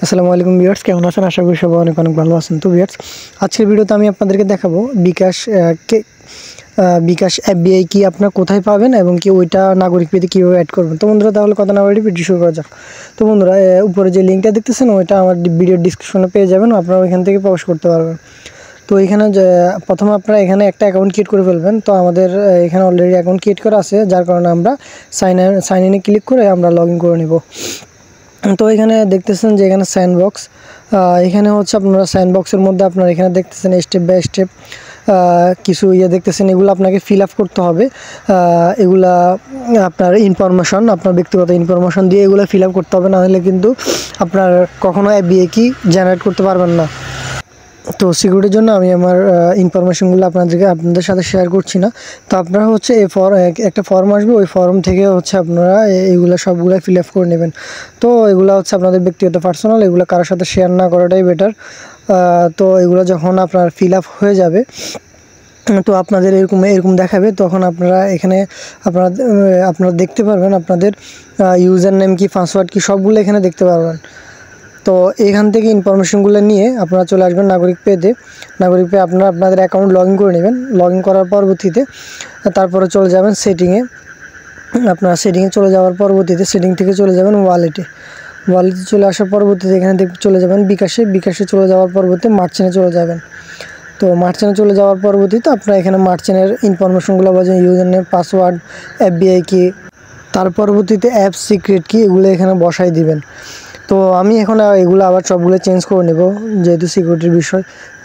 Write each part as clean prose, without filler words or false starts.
আসসালামু আলাইকুম ভিউয়ার্স, কেমন আছেন? আশা করি সবাই অনেক অনেক ভালো আছেন। তো ভিউয়ার্স, আজকের ভিডিওতে আমি আপনাদেরকে দেখাবো বিকাশ এফবিআই কি আপনারা কোথায় পাবেন এবং কি ওইটা নাগরিক পেতে কীভাবে অ্যাড করবেন। তো বন্ধুরা, তাহলে কথা না বলে ভিডিও শুরু করা যাক। তো বন্ধুরা, উপরে যে লিঙ্কটা দেখতেছেন ওইটা আমার ভিডিওর ডিসক্রিপশনে পেয়ে যাবেন, আপনারা ওইখান থেকে প্রবেশ করতে পারবেন। তো এখানে প্রথমে আপনারা এখানে একটা অ্যাকাউন্ট ক্রিয়েট করে ফেলবেন। তো আমাদের এখানে অলরেডি অ্যাকাউন্ট ক্রিয়েট করা আছে, যার কারণে আমরা সাইন ইনে ক্লিক করে আমরা লগ ইন করে নেব। তো এখানে দেখতেছেন যে এখানে স্যান্ডবক্স, এখানে হচ্ছে আপনারা স্যান্ডবক্সের মধ্যে আপনারা এখানে দেখতেছেন স্টেপ বাই স্টেপ কিছু দেখতেছেন, এগুলো আপনাকে ফিল আপ করতে হবে। এগুলা আপনার ইনফরমেশন, আপনার ব্যক্তিগত ইনফরমেশন দিয়ে এগুলো ফিল আপ করতে হবে, না হলে কিন্তু আপনার কখনো এফবিআই কি জেনারেট করতে পারবেন না। তো সিকিউরিটির জন্য আমি আমার ইনফরমেশনগুলো আপনাদের সাথে শেয়ার করছি না। তো আপনারা হচ্ছে একটা ফর্ম আসবে, ওই ফর্ম থেকে হচ্ছে আপনারা এইগুলো সবগুলো ফিল আপ করে নেবেন। তো এগুলো হচ্ছে আপনাদের ব্যক্তিগত পার্সোনাল, এগুলো কারোর সাথে শেয়ার না করাটাই বেটার। তো এগুলো যখন আপনার ফিল আপ হয়ে যাবে, তো আপনাদের এরকম দেখাবে, তখন আপনারা এখানে আপনারা দেখতে পারবেন আপনাদের ইউজার নেম কি, পাসওয়ার্ড কি, সবগুলো এখানে দেখতে পারবেন। তো এখান থেকে ইনফরমেশনগুলো নিয়ে আপনারা চলে আসবেন নাগরিক পেতে। নাগরিক পেয়ে আপনারা আপনাদের অ্যাকাউন্ট লগ ইন করে নেবেন। লগ ইন করার পরবর্তীতে তারপরে চলে যাবেন সেটিংয়ে। আপনারা সেটিংয়ে চলে যাওয়ার পরবর্তীতে সেটিং থেকে চলে যাবেন ওয়ালেটে চলে আসার পরবর্তীতে এখানে চলে যাবেন বিকাশে চলে যাওয়ার পরবর্তীতে মার্চেন্টে চলে যাবেন। তো মার্চেন্টে চলে যাওয়ার পরবর্তীতে আপনারা এখানে মার্চেন্টের ইনফরমেশনগুলো বলছেন, ইউজার নেম, পাসওয়ার্ড, এফবিআই কি, তার পরবর্তীতে অ্যাপ সিক্রেট কি, এগুলো এখানে বসাই দিবেন। তো আমি এখন এগুলো আবার সবগুলো চেঞ্জ করে নেব, যেহেতু সিকিউরিটির বিষয়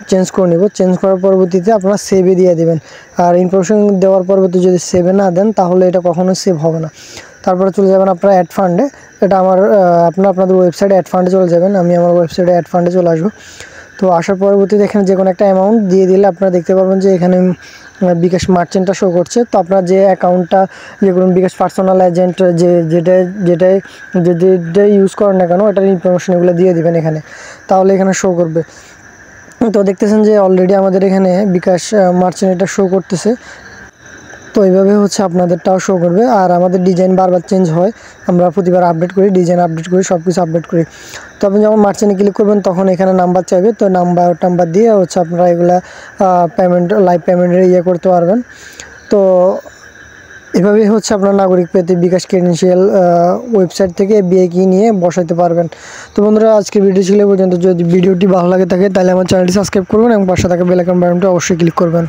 চেঞ্জ করে নেব। চেঞ্জ করার পরবর্তীতে আপনারা সেভে দিয়ে দেবেন। আর ইনফরমেশন দেওয়ার পরবর্তী যদি সেভে না দেন, তাহলে এটা কখনোই সেভ হবে না। তারপরে চলে যাবেন আপনারা অ্যাড ফান্ডে। এটা আপনাদের ওয়েবসাইটে অ্যাড ফান্ডে চলে যাবেন। আমি আমার ওয়েবসাইটে অ্যাড ফান্ডে চলে আসবো। তো আসার পরবর্তীতে এখানে যে কোনো একটা অ্যামাউন্ট দিয়ে দিলে আপনারা দেখতে পারবেন যে এখানে বিকাশ মার্চেন্টটা শো করছে। তো আপনার যে অ্যাকাউন্টটা, যে কোনো বিকাশ পার্সোনাল এজেন্ট যেটা ইউজ করেন না কেন, এটার ইনফরমেশন এগুলো দিয়ে দিবেন এখানে, তাহলে এখানে শো করবে। তো দেখতেছেন যে অলরেডি আমাদের এখানে বিকাশ মার্চেন্ট এটা শো করতেছে। তো এইভাবে হচ্ছে আপনাদেরটাও শো করবে। আর আমাদের ডিজাইন বারবার চেঞ্জ হয়, আমরা প্রতিবার আপডেট করি, ডিজাইন আপডেট করি, সব কিছু আপডেট করি। তো আপনি যখন মার্চেন্টে ক্লিক করবেন তখন এখানে নাম্বার চাইবে। তো নাম্বার দিয়ে হচ্ছে আপনারা এগুলা লাইভ পেমেন্টের করতে পারবেন। তো এভাবেই হচ্ছে আপনার নাগরিক পেতে বিকাশ ক্রেডেনশিয়াল ওয়েবসাইট থেকে এফবিআই কি নিয়ে বসাইতে পারবেন। তো বন্ধুরা, আজকের ভিডিও ছিল পর্যন্ত। যদি ভিডিওটি ভালো লাগে থাকে তাহলে আমার চ্যানেলটি সাবস্ক্রাইব করবেন এবং পাশে থাকা বেল আইকন বাটনটি অবশ্যই ক্লিক করবেন।